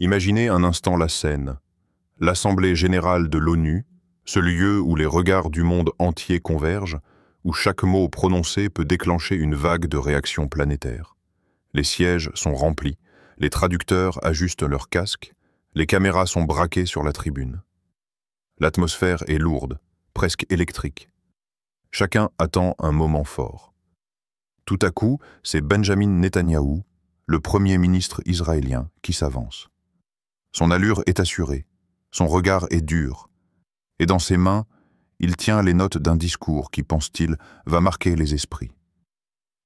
Imaginez un instant la scène. L'Assemblée générale de l'ONU, ce lieu où les regards du monde entier convergent, où chaque mot prononcé peut déclencher une vague de réactions planétaires. Les sièges sont remplis, les traducteurs ajustent leurs casques, les caméras sont braquées sur la tribune. L'atmosphère est lourde, presque électrique. Chacun attend un moment fort. Tout à coup, c'est Benjamin Netanyahou, le premier ministre israélien, qui s'avance. Son allure est assurée, son regard est dur, et dans ses mains, il tient les notes d'un discours qui, pense-t-il, va marquer les esprits.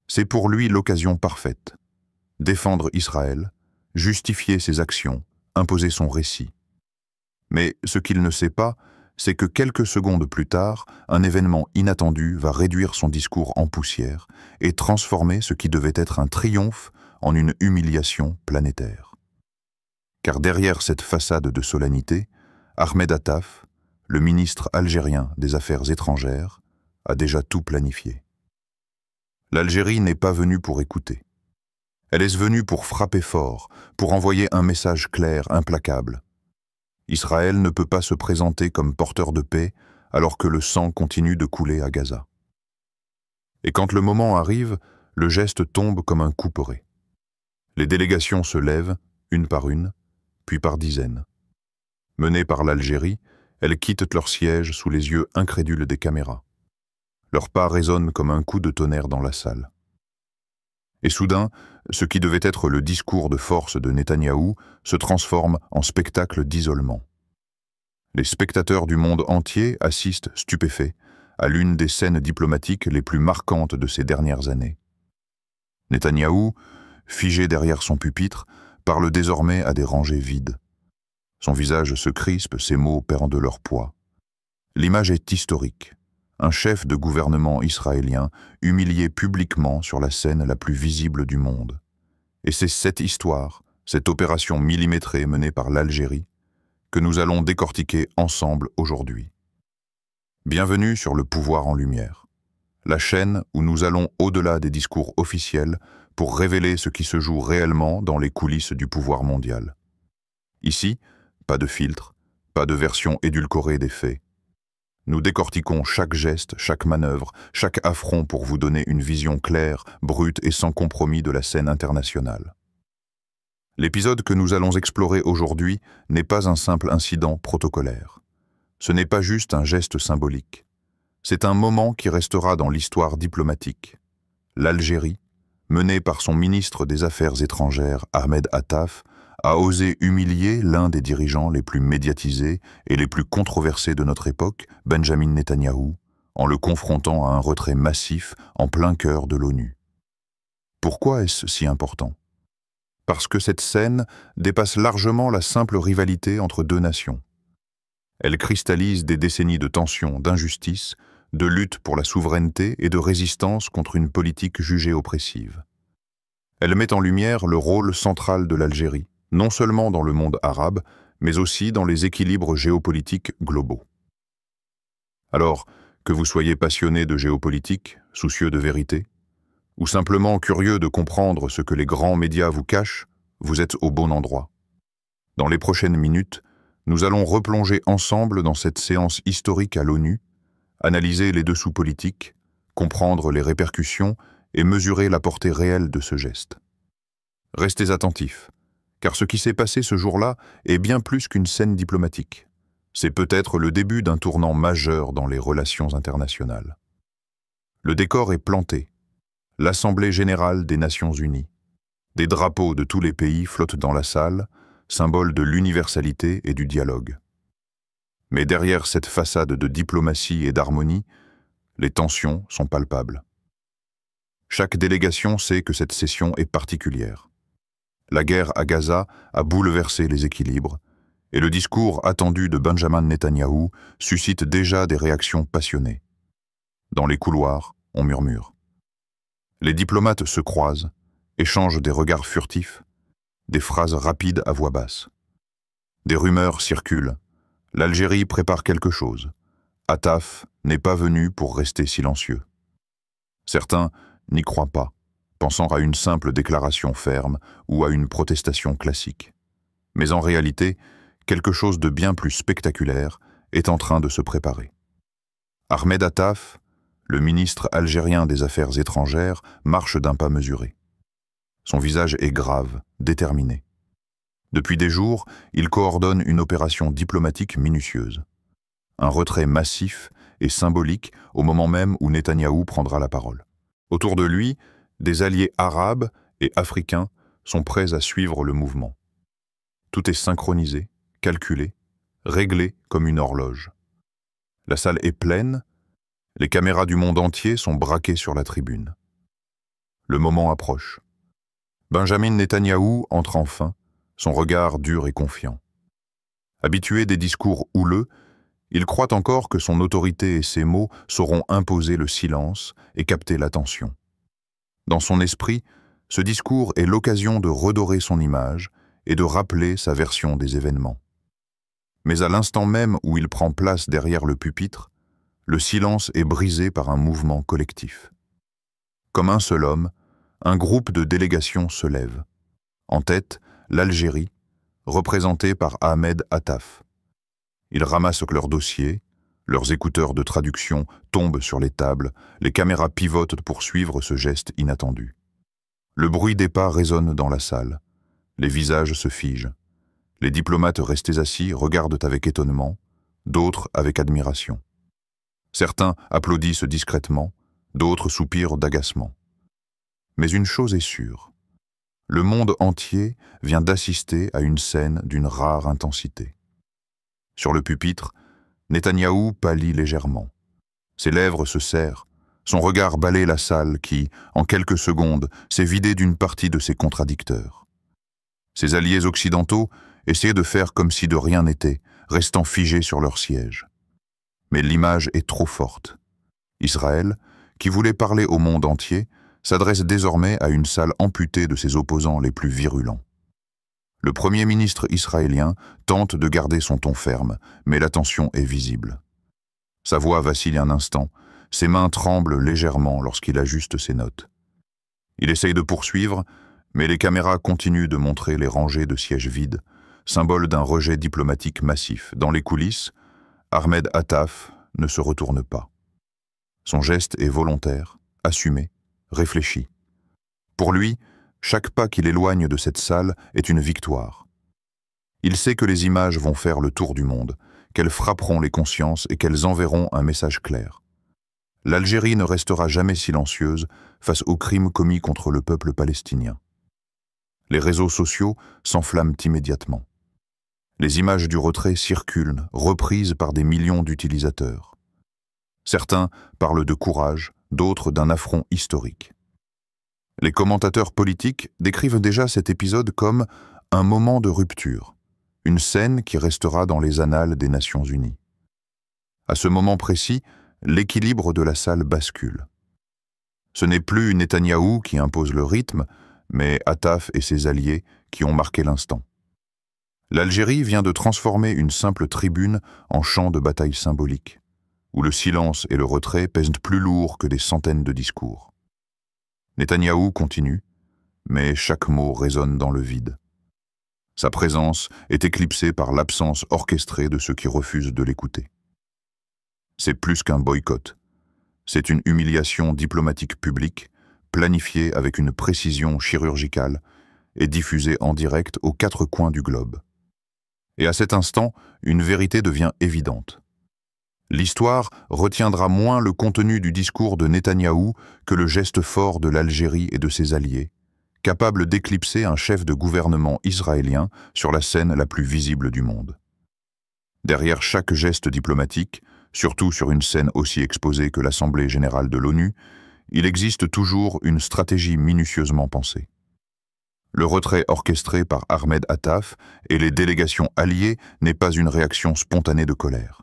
C'est pour lui l'occasion parfaite. Défendre Israël, justifier ses actions, imposer son récit. Mais ce qu'il ne sait pas, c'est que quelques secondes plus tard, un événement inattendu va réduire son discours en poussière et transformer ce qui devait être un triomphe en une humiliation planétaire. Car derrière cette façade de solennité, Ahmed Attaf, le ministre algérien des Affaires étrangères, a déjà tout planifié. L'Algérie n'est pas venue pour écouter. Elle est venue pour frapper fort, pour envoyer un message clair, implacable. Israël ne peut pas se présenter comme porteur de paix alors que le sang continue de couler à Gaza. Et quand le moment arrive, le geste tombe comme un couperet. Les délégations se lèvent, une par une, puis par dizaines. Menées par l'Algérie, elles quittent leur siège sous les yeux incrédules des caméras. Leur pas résonne comme un coup de tonnerre dans la salle. Et soudain, ce qui devait être le discours de force de Netanyahou se transforme en spectacle d'isolement. Les spectateurs du monde entier assistent stupéfaits à l'une des scènes diplomatiques les plus marquantes de ces dernières années. Netanyahou, figé derrière son pupitre, parle désormais à des rangées vides. Son visage se crispe, ses mots perdent de leur poids. L'image est historique. Un chef de gouvernement israélien humilié publiquement sur la scène la plus visible du monde. Et c'est cette histoire, cette opération millimétrée menée par l'Algérie, que nous allons décortiquer ensemble aujourd'hui. Bienvenue sur Le Pouvoir en Lumière, la chaîne où nous allons au-delà des discours officiels pour révéler ce qui se joue réellement dans les coulisses du pouvoir mondial. Ici, pas de filtre, pas de version édulcorée des faits. Nous décortiquons chaque geste, chaque manœuvre, chaque affront pour vous donner une vision claire, brute et sans compromis de la scène internationale. L'épisode que nous allons explorer aujourd'hui n'est pas un simple incident protocolaire. Ce n'est pas juste un geste symbolique. C'est un moment qui restera dans l'histoire diplomatique. L'Algérie, menée par son ministre des Affaires étrangères, Ahmed Attaf, a osé humilier l'un des dirigeants les plus médiatisés et les plus controversés de notre époque, Benjamin Netanyahou, en le confrontant à un retrait massif en plein cœur de l'ONU. Pourquoi est-ce si important? Parce que cette scène dépasse largement la simple rivalité entre deux nations. Elle cristallise des décennies de tensions, d'injustice, de lutte pour la souveraineté et de résistance contre une politique jugée oppressive. Elle met en lumière le rôle central de l'Algérie, non seulement dans le monde arabe, mais aussi dans les équilibres géopolitiques globaux. Alors, que vous soyez passionné de géopolitique, soucieux de vérité, ou simplement curieux de comprendre ce que les grands médias vous cachent, vous êtes au bon endroit. Dans les prochaines minutes, nous allons replonger ensemble dans cette séance historique à l'ONU, analyser les dessous politiques, comprendre les répercussions et mesurer la portée réelle de ce geste. Restez attentifs, car ce qui s'est passé ce jour-là est bien plus qu'une scène diplomatique. C'est peut-être le début d'un tournant majeur dans les relations internationales. Le décor est planté. L'Assemblée générale des Nations unies. Des drapeaux de tous les pays flottent dans la salle, symbole de l'universalité et du dialogue. Mais derrière cette façade de diplomatie et d'harmonie, les tensions sont palpables. Chaque délégation sait que cette session est particulière. La guerre à Gaza a bouleversé les équilibres, et le discours attendu de Benjamin Netanyahou suscite déjà des réactions passionnées. Dans les couloirs, on murmure. Les diplomates se croisent, échangent des regards furtifs, des phrases rapides à voix basse. Des rumeurs circulent. L'Algérie prépare quelque chose. Attaf n'est pas venu pour rester silencieux. Certains n'y croient pas, pensant à une simple déclaration ferme ou à une protestation classique. Mais en réalité, quelque chose de bien plus spectaculaire est en train de se préparer. Ahmed Attaf, le ministre algérien des Affaires étrangères, marche d'un pas mesuré. Son visage est grave, déterminé. Depuis des jours, il coordonne une opération diplomatique minutieuse. Un retrait massif et symbolique au moment même où Netanyahou prendra la parole. Autour de lui, des alliés arabes et africains sont prêts à suivre le mouvement. Tout est synchronisé, calculé, réglé comme une horloge. La salle est pleine, les caméras du monde entier sont braquées sur la tribune. Le moment approche. Benjamin Netanyahou entre enfin, son regard dur et confiant. Habitué des discours houleux, il croit encore que son autorité et ses mots sauront imposer le silence et capter l'attention. Dans son esprit, ce discours est l'occasion de redorer son image et de rappeler sa version des événements. Mais à l'instant même où il prend place derrière le pupitre, le silence est brisé par un mouvement collectif. Comme un seul homme, un groupe de délégations se lève. En tête, l'Algérie, représentée par Ahmed Attaf. Ils ramassent leurs dossiers, leurs écouteurs de traduction tombent sur les tables, les caméras pivotent pour suivre ce geste inattendu. Le bruit des pas résonne dans la salle. Les visages se figent. Les diplomates restés assis regardent avec étonnement, d'autres avec admiration. Certains applaudissent discrètement, d'autres soupirent d'agacement. Mais une chose est sûre. Le monde entier vient d'assister à une scène d'une rare intensité. Sur le pupitre, Netanyahou pâlit légèrement. Ses lèvres se serrent, son regard balaie la salle qui, en quelques secondes, s'est vidée d'une partie de ses contradicteurs. Ses alliés occidentaux essayaient de faire comme si de rien n'était, restant figés sur leur siège. Mais l'image est trop forte. Israël, qui voulait parler au monde entier, s'adresse désormais à une salle amputée de ses opposants les plus virulents. Le Premier ministre israélien tente de garder son ton ferme, mais la tension est visible. Sa voix vacille un instant, ses mains tremblent légèrement lorsqu'il ajuste ses notes. Il essaye de poursuivre, mais les caméras continuent de montrer les rangées de sièges vides, symbole d'un rejet diplomatique massif. Dans les coulisses, Ahmed Attaf ne se retourne pas. Son geste est volontaire, assumé, réfléchi. Pour lui, chaque pas qui l'éloigne de cette salle est une victoire. Il sait que les images vont faire le tour du monde, qu'elles frapperont les consciences et qu'elles enverront un message clair. L'Algérie ne restera jamais silencieuse face aux crimes commis contre le peuple palestinien. Les réseaux sociaux s'enflamment immédiatement. Les images du retrait circulent, reprises par des millions d'utilisateurs. Certains parlent de courage, d'autres d'un affront historique. Les commentateurs politiques décrivent déjà cet épisode comme un moment de rupture, une scène qui restera dans les annales des Nations Unies. À ce moment précis, l'équilibre de la salle bascule. Ce n'est plus Netanyahou qui impose le rythme, mais Attaf et ses alliés qui ont marqué l'instant. L'Algérie vient de transformer une simple tribune en champ de bataille symbolique, où le silence et le retrait pèsent plus lourd que des centaines de discours. Netanyahou continue, mais chaque mot résonne dans le vide. Sa présence est éclipsée par l'absence orchestrée de ceux qui refusent de l'écouter. C'est plus qu'un boycott. C'est une humiliation diplomatique publique, planifiée avec une précision chirurgicale et diffusée en direct aux quatre coins du globe. Et à cet instant, une vérité devient évidente. L'histoire retiendra moins le contenu du discours de Netanyahou que le geste fort de l'Algérie et de ses alliés, capable d'éclipser un chef de gouvernement israélien sur la scène la plus visible du monde. Derrière chaque geste diplomatique, surtout sur une scène aussi exposée que l'Assemblée générale de l'ONU, il existe toujours une stratégie minutieusement pensée. Le retrait orchestré par Ahmed Attaf et les délégations alliées n'est pas une réaction spontanée de colère.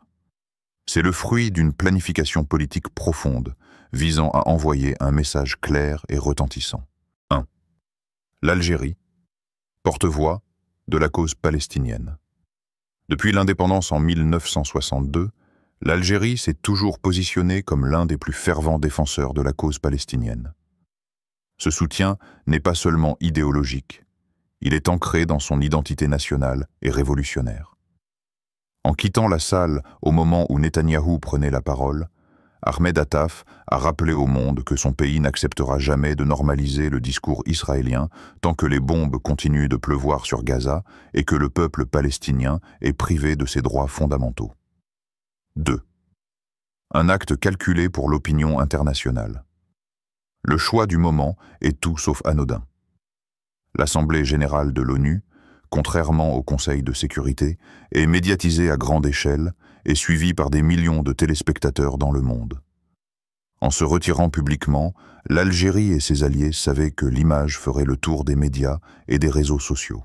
C'est le fruit d'une planification politique profonde, visant à envoyer un message clair et retentissant. 1. L'Algérie, porte-voix de la cause palestinienne. Depuis l'indépendance en 1962, l'Algérie s'est toujours positionnée comme l'un des plus fervents défenseurs de la cause palestinienne. Ce soutien n'est pas seulement idéologique, Il est ancré dans son identité nationale et révolutionnaire. En quittant la salle au moment où Netanyahou prenait la parole, Ahmed Attaf a rappelé au monde que son pays n'acceptera jamais de normaliser le discours israélien tant que les bombes continuent de pleuvoir sur Gaza et que le peuple palestinien est privé de ses droits fondamentaux. 2. Un acte calculé pour l'opinion internationale. Le choix du moment est tout sauf anodin. L'Assemblée générale de l'ONU, contrairement au Conseil de sécurité, est médiatisée à grande échelle et suivie par des millions de téléspectateurs dans le monde. En se retirant publiquement, l'Algérie et ses alliés savaient que l'image ferait le tour des médias et des réseaux sociaux.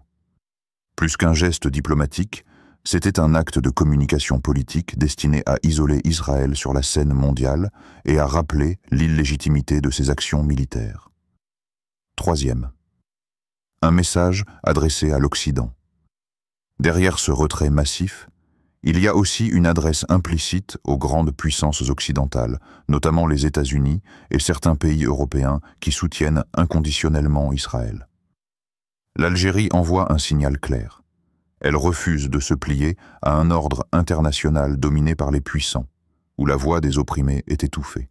Plus qu'un geste diplomatique, c'était un acte de communication politique destiné à isoler Israël sur la scène mondiale et à rappeler l'illégitimité de ses actions militaires. 3. Un message adressé à l'Occident. Derrière ce retrait massif, il y a aussi une adresse implicite aux grandes puissances occidentales, notamment les États-Unis et certains pays européens qui soutiennent inconditionnellement Israël. L'Algérie envoie un signal clair. Elle refuse de se plier à un ordre international dominé par les puissants, où la voix des opprimés est étouffée.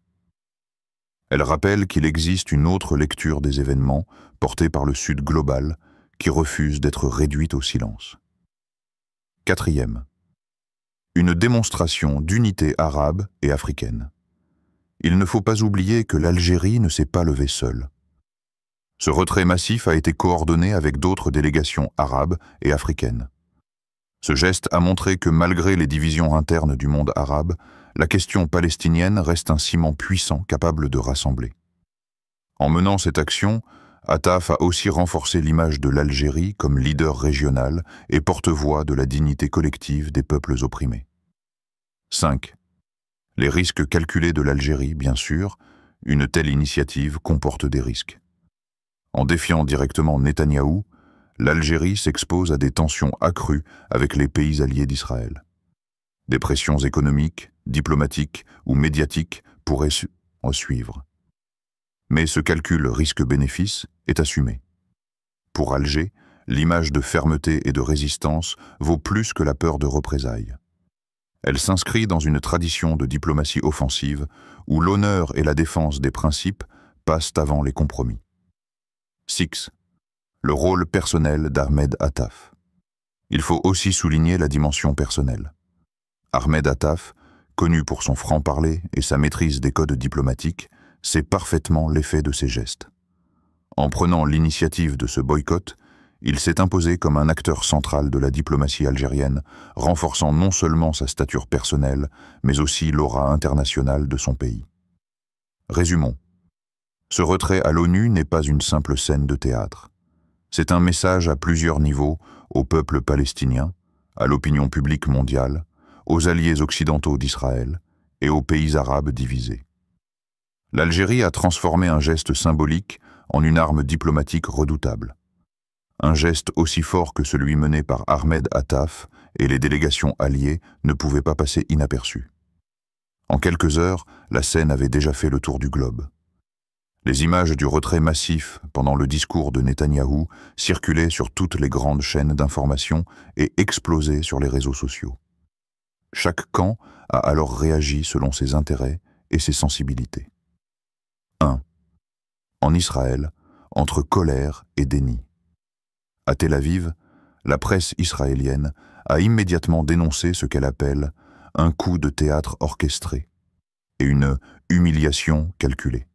Elle rappelle qu'il existe une autre lecture des événements, portée par le Sud global, qui refuse d'être réduite au silence. 4. Une démonstration d'unité arabe et africaine. Il ne faut pas oublier que l'Algérie ne s'est pas levée seule. Ce retrait massif a été coordonné avec d'autres délégations arabes et africaines. Ce geste a montré que malgré les divisions internes du monde arabe, la question palestinienne reste un ciment puissant capable de rassembler. En menant cette action, Attaf a aussi renforcé l'image de l'Algérie comme leader régional et porte-voix de la dignité collective des peuples opprimés. 5. Les risques calculés de l'Algérie, bien sûr, une telle initiative comporte des risques. En défiant directement Netanyahou, l'Algérie s'expose à des tensions accrues avec les pays alliés d'Israël. Des pressions économiques, diplomatiques ou médiatiques pourraient suivre. Mais ce calcul risque-bénéfice est assumé. Pour Alger, l'image de fermeté et de résistance vaut plus que la peur de représailles. Elle s'inscrit dans une tradition de diplomatie offensive où l'honneur et la défense des principes passent avant les compromis. 6. Le rôle personnel d'Ahmed Attaf. Il faut aussi souligner la dimension personnelle. Ahmed Attaf, connu pour son franc-parler et sa maîtrise des codes diplomatiques, sait parfaitement l'effet de ses gestes. En prenant l'initiative de ce boycott, il s'est imposé comme un acteur central de la diplomatie algérienne, renforçant non seulement sa stature personnelle, mais aussi l'aura internationale de son pays. Résumons. Ce retrait à l'ONU n'est pas une simple scène de théâtre. C'est un message à plusieurs niveaux au peuple palestinien, à l'opinion publique mondiale, aux alliés occidentaux d'Israël et aux pays arabes divisés. L'Algérie a transformé un geste symbolique en une arme diplomatique redoutable. Un geste aussi fort que celui mené par Ahmed Attaf et les délégations alliées ne pouvait pas passer inaperçu. En quelques heures, la scène avait déjà fait le tour du globe. Les images du retrait massif pendant le discours de Netanyahou circulaient sur toutes les grandes chaînes d'information et explosaient sur les réseaux sociaux. Chaque camp a alors réagi selon ses intérêts et ses sensibilités. 1. En Israël, entre colère et déni. À Tel Aviv, la presse israélienne a immédiatement dénoncé ce qu'elle appelle un coup de théâtre orchestré et une humiliation calculée.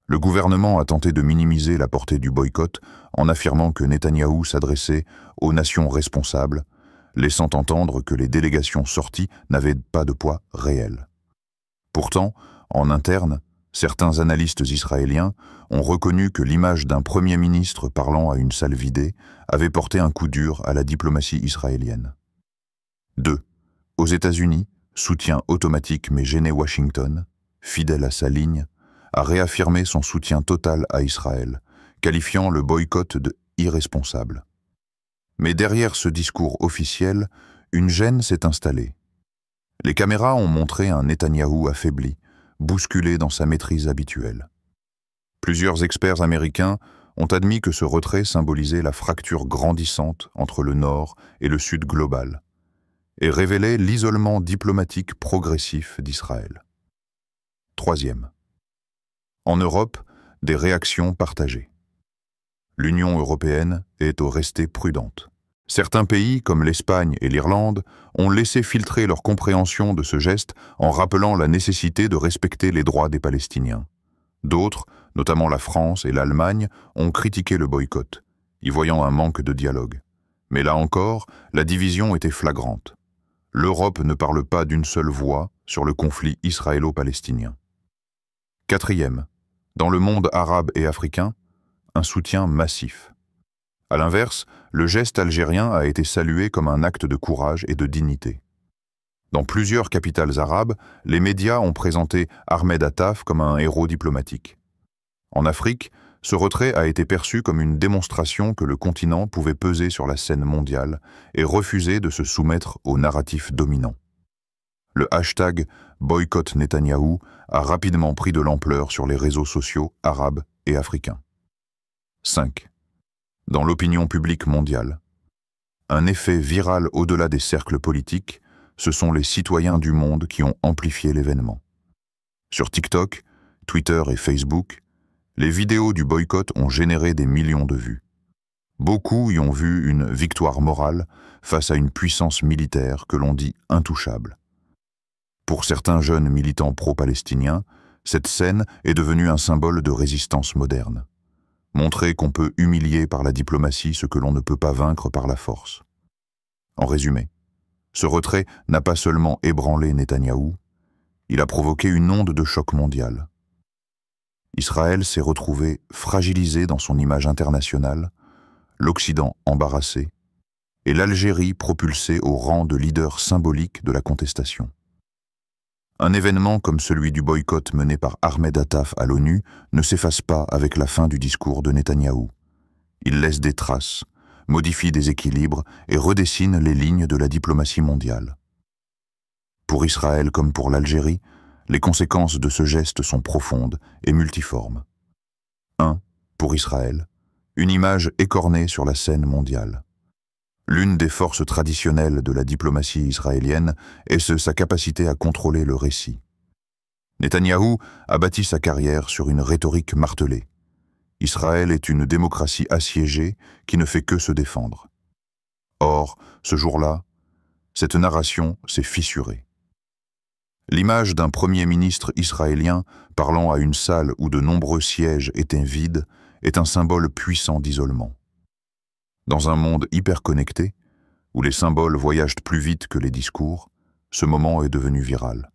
Le gouvernement a tenté de minimiser la portée du boycott en affirmant que Netanyahou s'adressait aux nations responsables, laissant entendre que les délégations sorties n'avaient pas de poids réel. Pourtant, en interne, certains analystes israéliens ont reconnu que l'image d'un Premier ministre parlant à une salle vidée avait porté un coup dur à la diplomatie israélienne. 2. Aux États-Unis, soutien automatique mais gêné Washington, fidèle à sa ligne, a réaffirmé son soutien total à Israël, qualifiant le boycott de irresponsable. Mais derrière ce discours officiel, une gêne s'est installée. Les caméras ont montré un Netanyahou affaibli, bousculé dans sa maîtrise habituelle. Plusieurs experts américains ont admis que ce retrait symbolisait la fracture grandissante entre le Nord et le Sud global et révélait l'isolement diplomatique progressif d'Israël. Troisième. En Europe, des réactions partagées. L'Union européenne est au rester prudente. Certains pays, comme l'Espagne et l'Irlande, ont laissé filtrer leur compréhension de ce geste en rappelant la nécessité de respecter les droits des Palestiniens. D'autres, notamment la France et l'Allemagne, ont critiqué le boycott, y voyant un manque de dialogue. Mais là encore, la division était flagrante. L'Europe ne parle pas d'une seule voix sur le conflit israélo-palestinien. Quatrième, dans le monde arabe et africain, un soutien massif. À l'inverse, le geste algérien a été salué comme un acte de courage et de dignité. Dans plusieurs capitales arabes, les médias ont présenté Ahmed Attaf comme un héros diplomatique. En Afrique, ce retrait a été perçu comme une démonstration que le continent pouvait peser sur la scène mondiale et refuser de se soumettre au narratif dominant. Le hashtag Boycott Netanyahou a rapidement pris de l'ampleur sur les réseaux sociaux arabes et africains. 5. Dans l'opinion publique mondiale. Un effet viral au-delà des cercles politiques, ce sont les citoyens du monde qui ont amplifié l'événement. Sur TikTok, Twitter et Facebook, les vidéos du boycott ont généré des millions de vues. Beaucoup y ont vu une victoire morale face à une puissance militaire que l'on dit intouchable. Pour certains jeunes militants pro-palestiniens, cette scène est devenue un symbole de résistance moderne. Montrer qu'on peut humilier par la diplomatie ce que l'on ne peut pas vaincre par la force. En résumé, ce retrait n'a pas seulement ébranlé Netanyahou, il a provoqué une onde de choc mondial. Israël s'est retrouvé fragilisé dans son image internationale, l'Occident embarrassé, et l'Algérie propulsée au rang de leader symbolique de la contestation. Un événement comme celui du boycott mené par Ahmed Attaf à l'ONU ne s'efface pas avec la fin du discours de Netanyahou. Il laisse des traces, modifie des équilibres et redessine les lignes de la diplomatie mondiale. Pour Israël comme pour l'Algérie, les conséquences de ce geste sont profondes et multiformes. 1. Pour Israël, une image écornée sur la scène mondiale. L'une des forces traditionnelles de la diplomatie israélienne est sa capacité à contrôler le récit. Netanyahou a bâti sa carrière sur une rhétorique martelée. Israël est une démocratie assiégée qui ne fait que se défendre. Or, ce jour-là, cette narration s'est fissurée. L'image d'un premier ministre israélien parlant à une salle où de nombreux sièges étaient vides est un symbole puissant d'isolement. Dans un monde hyperconnecté, où les symboles voyagent plus vite que les discours, ce moment est devenu viral.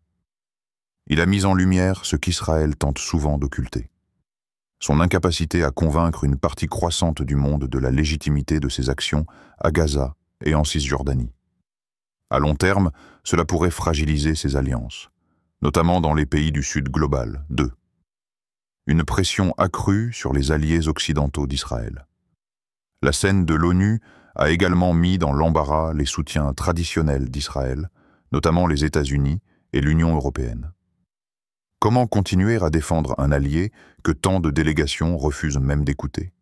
Il a mis en lumière ce qu'Israël tente souvent d'occulter. Son incapacité à convaincre une partie croissante du monde de la légitimité de ses actions à Gaza et en Cisjordanie. À long terme, cela pourrait fragiliser ses alliances, notamment dans les pays du Sud global. 2. Une pression accrue sur les alliés occidentaux d'Israël. La scène de l'ONU a également mis dans l'embarras les soutiens traditionnels d'Israël, notamment les États-Unis et l'Union européenne. Comment continuer à défendre un allié que tant de délégations refusent même d'écouter?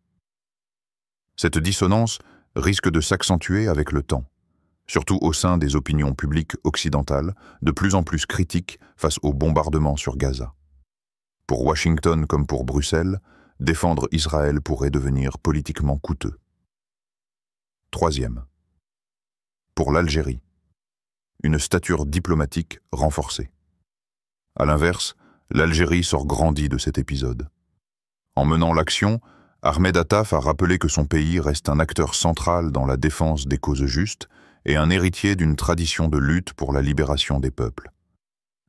Cette dissonance risque de s'accentuer avec le temps, surtout au sein des opinions publiques occidentales, de plus en plus critiques face aux bombardements sur Gaza. Pour Washington comme pour Bruxelles, défendre Israël pourrait devenir politiquement coûteux. 3. Pour l'Algérie, une stature diplomatique renforcée. À l'inverse, l'Algérie sort grandie de cet épisode. En menant l'action, Ahmed Attaf a rappelé que son pays reste un acteur central dans la défense des causes justes et un héritier d'une tradition de lutte pour la libération des peuples.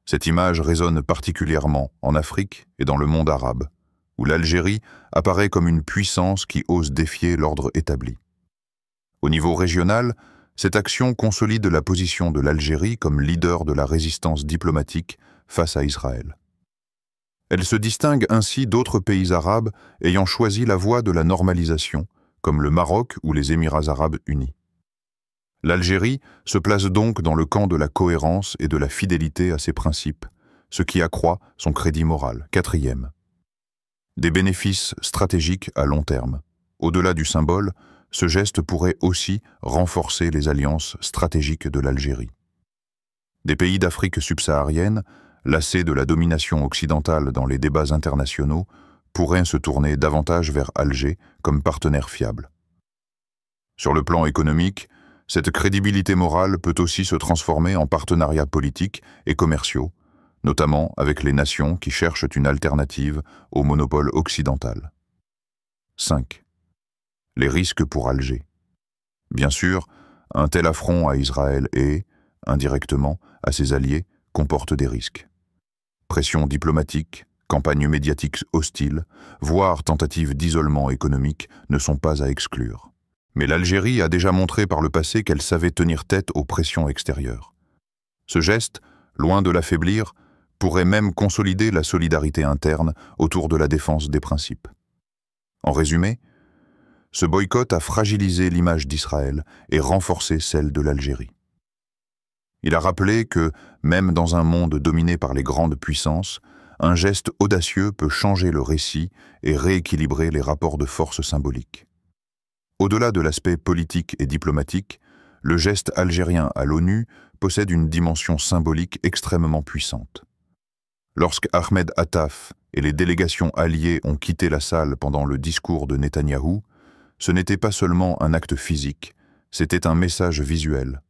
Cette image résonne particulièrement en Afrique et dans le monde arabe, où l'Algérie apparaît comme une puissance qui ose défier l'ordre établi. Au niveau régional, cette action consolide la position de l'Algérie comme leader de la résistance diplomatique face à Israël. Elle se distingue ainsi d'autres pays arabes ayant choisi la voie de la normalisation, comme le Maroc ou les Émirats arabes unis. L'Algérie se place donc dans le camp de la cohérence et de la fidélité à ses principes, ce qui accroît son crédit moral. 4. Des bénéfices stratégiques à long terme. Au-delà du symbole, ce geste pourrait aussi renforcer les alliances stratégiques de l'Algérie. Des pays d'Afrique subsaharienne, lassés de la domination occidentale dans les débats internationaux, pourraient se tourner davantage vers Alger comme partenaire fiable. Sur le plan économique, cette crédibilité morale peut aussi se transformer en partenariats politiques et commerciaux, notamment avec les nations qui cherchent une alternative au monopole occidental. 5. Les risques pour Alger. Bien sûr, un tel affront à Israël et, indirectement, à ses alliés, comporte des risques. Pression diplomatique, campagne médiatique hostile, voire tentatives d'isolement économique ne sont pas à exclure. Mais l'Algérie a déjà montré par le passé qu'elle savait tenir tête aux pressions extérieures. Ce geste, loin de l'affaiblir, pourrait même consolider la solidarité interne autour de la défense des principes. En résumé, ce boycott a fragilisé l'image d'Israël et renforcé celle de l'Algérie. Il a rappelé que, même dans un monde dominé par les grandes puissances, un geste audacieux peut changer le récit et rééquilibrer les rapports de force symboliques. Au-delà de l'aspect politique et diplomatique, le geste algérien à l'ONU possède une dimension symbolique extrêmement puissante. Lorsque Ahmed Attaf et les délégations alliées ont quitté la salle pendant le discours de Netanyahou, ce n'était pas seulement un acte physique, c'était un message visuel,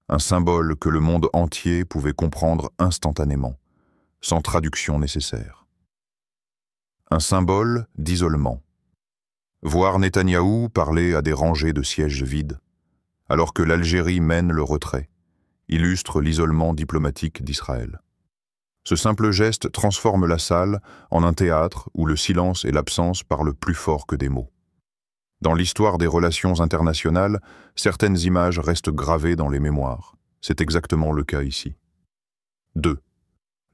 un symbole que le monde entier pouvait comprendre instantanément, sans traduction nécessaire. Un symbole d'isolement. Voir Netanyahou parler à des rangées de sièges vides, alors que l'Algérie mène le retrait, illustre l'isolement diplomatique d'Israël. Ce simple geste transforme la salle en un théâtre où le silence et l'absence parlent plus fort que des mots. Dans l'histoire des relations internationales, certaines images restent gravées dans les mémoires. C'est exactement le cas ici. 2.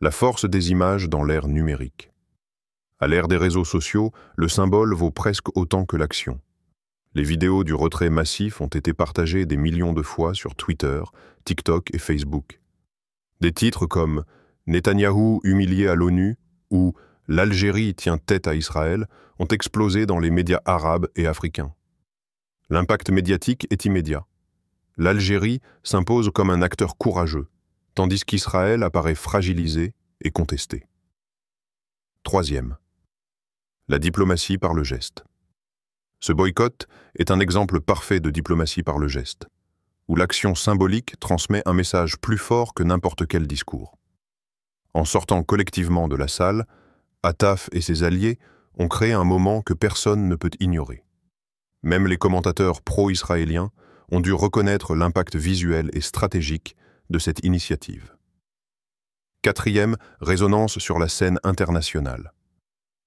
La force des images dans l'ère numérique. À l'ère des réseaux sociaux, le symbole vaut presque autant que l'action. Les vidéos du retrait massif ont été partagées des millions de fois sur Twitter, TikTok et Facebook. Des titres comme « Netanyahou humilié à l'ONU » ou « L'Algérie tient tête à Israël » ont explosé dans les médias arabes et africains. L'impact médiatique est immédiat. L'Algérie s'impose comme un acteur courageux, tandis qu'Israël apparaît fragilisé et contesté. 3. La diplomatie par le geste. Ce boycott est un exemple parfait de diplomatie par le geste, où l'action symbolique transmet un message plus fort que n'importe quel discours. En sortant collectivement de la salle, Attaf et ses alliés ont créé un moment que personne ne peut ignorer. Même les commentateurs pro-israéliens ont dû reconnaître l'impact visuel et stratégique de cette initiative. 4. Résonance sur la scène internationale.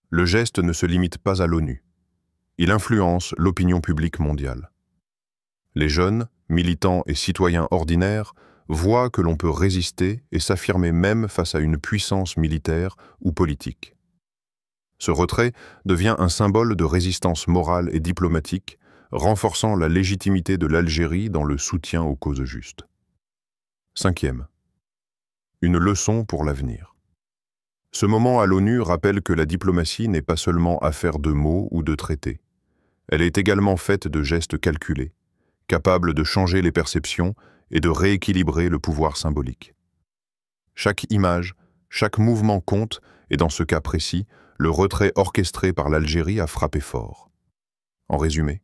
Le geste ne se limite pas à l'ONU. Il influence l'opinion publique mondiale. Les jeunes, militants et citoyens ordinaires voient que l'on peut résister et s'affirmer même face à une puissance militaire ou politique. Ce retrait devient un symbole de résistance morale et diplomatique, renforçant la légitimité de l'Algérie dans le soutien aux causes justes. 5. Une leçon pour l'avenir. Ce moment à l'ONU rappelle que la diplomatie n'est pas seulement affaire de mots ou de traités. Elle est également faite de gestes calculés, capables de changer les perceptions et de rééquilibrer le pouvoir symbolique. Chaque image, chaque mouvement compte, et dans ce cas précis, le retrait orchestré par l'Algérie a frappé fort. En résumé,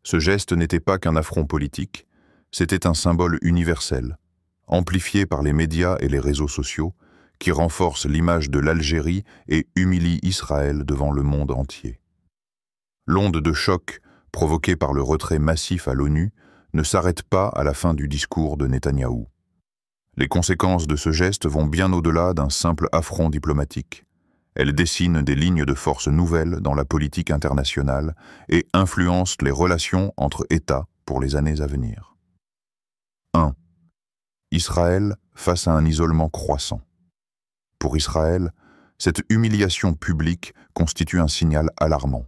ce geste n'était pas qu'un affront politique, c'était un symbole universel, amplifié par les médias et les réseaux sociaux, qui renforce l'image de l'Algérie et humilie Israël devant le monde entier. L'onde de choc provoquée par le retrait massif à l'ONU ne s'arrête pas à la fin du discours de Netanyahou. Les conséquences de ce geste vont bien au-delà d'un simple affront diplomatique. Elles dessinent des lignes de force nouvelles dans la politique internationale et influencent les relations entre États pour les années à venir. 1. Israël face à un isolement croissant. Pour Israël, cette humiliation publique constitue un signal alarmant.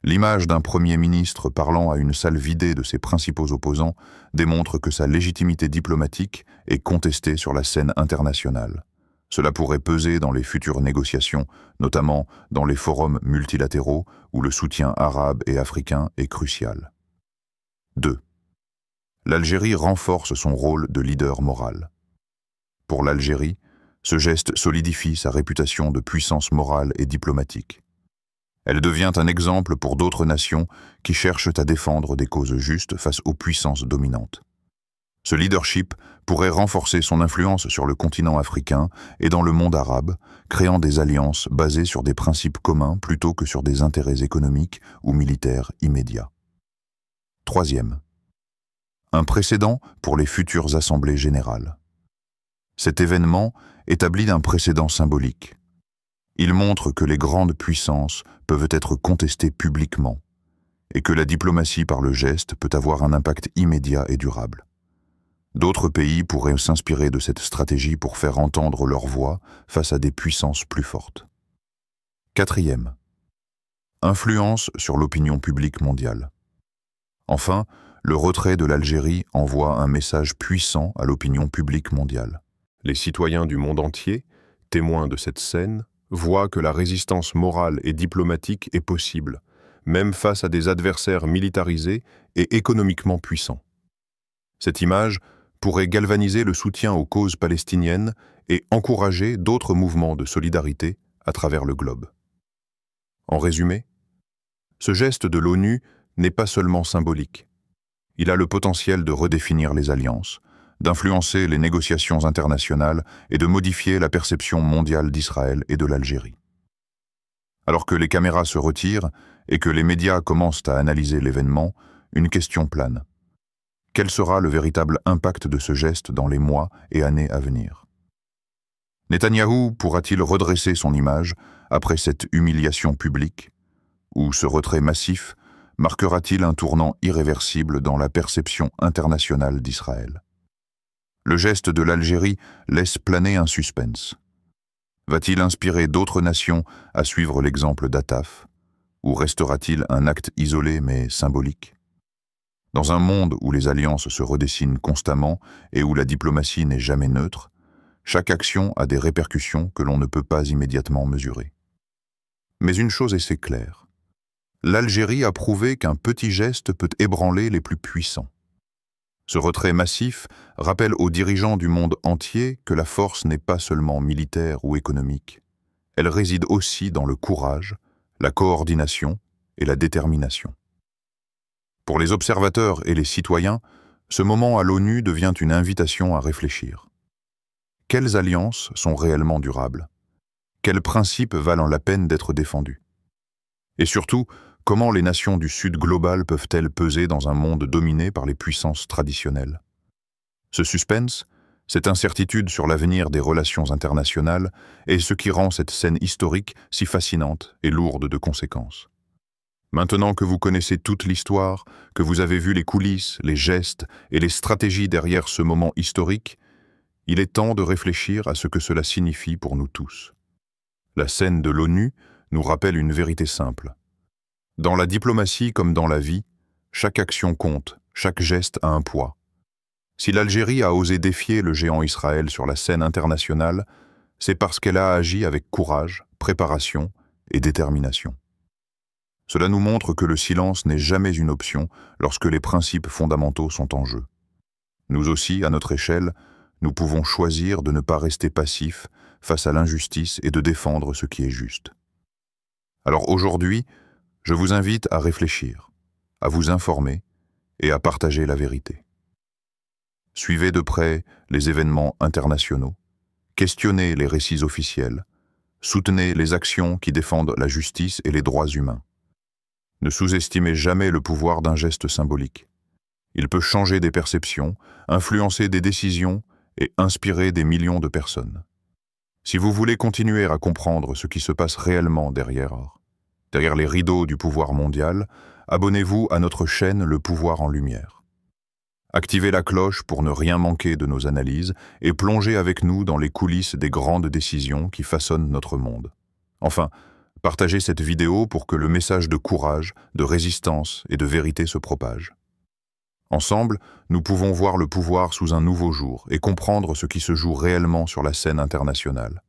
L'image d'un Premier ministre parlant à une salle vidée de ses principaux opposants démontre que sa légitimité diplomatique est contestée sur la scène internationale. Cela pourrait peser dans les futures négociations, notamment dans les forums multilatéraux où le soutien arabe et africain est crucial. 2. L'Algérie renforce son rôle de leader moral. Pour l'Algérie, ce geste solidifie sa réputation de puissance morale et diplomatique. Elle devient un exemple pour d'autres nations qui cherchent à défendre des causes justes face aux puissances dominantes. Ce leadership pourrait renforcer son influence sur le continent africain et dans le monde arabe, créant des alliances basées sur des principes communs plutôt que sur des intérêts économiques ou militaires immédiats. 3. Un précédent pour les futures assemblées générales. Cet événement établit un précédent symbolique. Il montre que les grandes puissances peuvent être contestées publiquement et que la diplomatie par le geste peut avoir un impact immédiat et durable. D'autres pays pourraient s'inspirer de cette stratégie pour faire entendre leur voix face à des puissances plus fortes. 4. Influence sur l'opinion publique mondiale. Enfin, le retrait de l'Algérie envoie un message puissant à l'opinion publique mondiale. Les citoyens du monde entier, témoins de cette scène, voient que la résistance morale et diplomatique est possible, même face à des adversaires militarisés et économiquement puissants. Cette image pourrait galvaniser le soutien aux causes palestiniennes et encourager d'autres mouvements de solidarité à travers le globe. En résumé, ce geste de l'ONU n'est pas seulement symbolique. Il a le potentiel de redéfinir les alliances, d'influencer les négociations internationales et de modifier la perception mondiale d'Israël et de l'Algérie. Alors que les caméras se retirent et que les médias commencent à analyser l'événement, une question plane. Quel sera le véritable impact de ce geste dans les mois et années à venir? Netanyahou pourra-t-il redresser son image après cette humiliation publique? Ou ce retrait massif marquera-t-il un tournant irréversible dans la perception internationale d'Israël? Le geste de l'Algérie laisse planer un suspense. Va-t-il inspirer d'autres nations à suivre l'exemple d'Ataf? Ou restera-t-il un acte isolé mais symbolique? Dans un monde où les alliances se redessinent constamment et où la diplomatie n'est jamais neutre, chaque action a des répercussions que l'on ne peut pas immédiatement mesurer. Mais une chose est claire. L'Algérie a prouvé qu'un petit geste peut ébranler les plus puissants. Ce retrait massif rappelle aux dirigeants du monde entier que la force n'est pas seulement militaire ou économique. Elle réside aussi dans le courage, la coordination et la détermination. Pour les observateurs et les citoyens, ce moment à l'ONU devient une invitation à réfléchir. Quelles alliances sont réellement durables? Quels principes valent la peine d'être défendus? Et surtout, comment les nations du Sud global peuvent-elles peser dans un monde dominé par les puissances traditionnelles? Ce suspense, cette incertitude sur l'avenir des relations internationales est ce qui rend cette scène historique si fascinante et lourde de conséquences. Maintenant que vous connaissez toute l'histoire, que vous avez vu les coulisses, les gestes et les stratégies derrière ce moment historique, il est temps de réfléchir à ce que cela signifie pour nous tous. La scène de l'ONU nous rappelle une vérité simple. Dans la diplomatie comme dans la vie, chaque action compte, chaque geste a un poids. Si l'Algérie a osé défier le géant Israël sur la scène internationale, c'est parce qu'elle a agi avec courage, préparation et détermination. Cela nous montre que le silence n'est jamais une option lorsque les principes fondamentaux sont en jeu. Nous aussi, à notre échelle, nous pouvons choisir de ne pas rester passifs face à l'injustice et de défendre ce qui est juste. Alors aujourd'hui, je vous invite à réfléchir, à vous informer et à partager la vérité. Suivez de près les événements internationaux, questionnez les récits officiels, soutenez les actions qui défendent la justice et les droits humains. Ne sous-estimez jamais le pouvoir d'un geste symbolique. Il peut changer des perceptions, influencer des décisions et inspirer des millions de personnes. Si vous voulez continuer à comprendre ce qui se passe réellement derrière les rideaux du pouvoir mondial, abonnez-vous à notre chaîne Le Pouvoir en Lumière. Activez la cloche pour ne rien manquer de nos analyses et plongez avec nous dans les coulisses des grandes décisions qui façonnent notre monde. Enfin, partagez cette vidéo pour que le message de courage, de résistance et de vérité se propage. Ensemble, nous pouvons voir le pouvoir sous un nouveau jour et comprendre ce qui se joue réellement sur la scène internationale.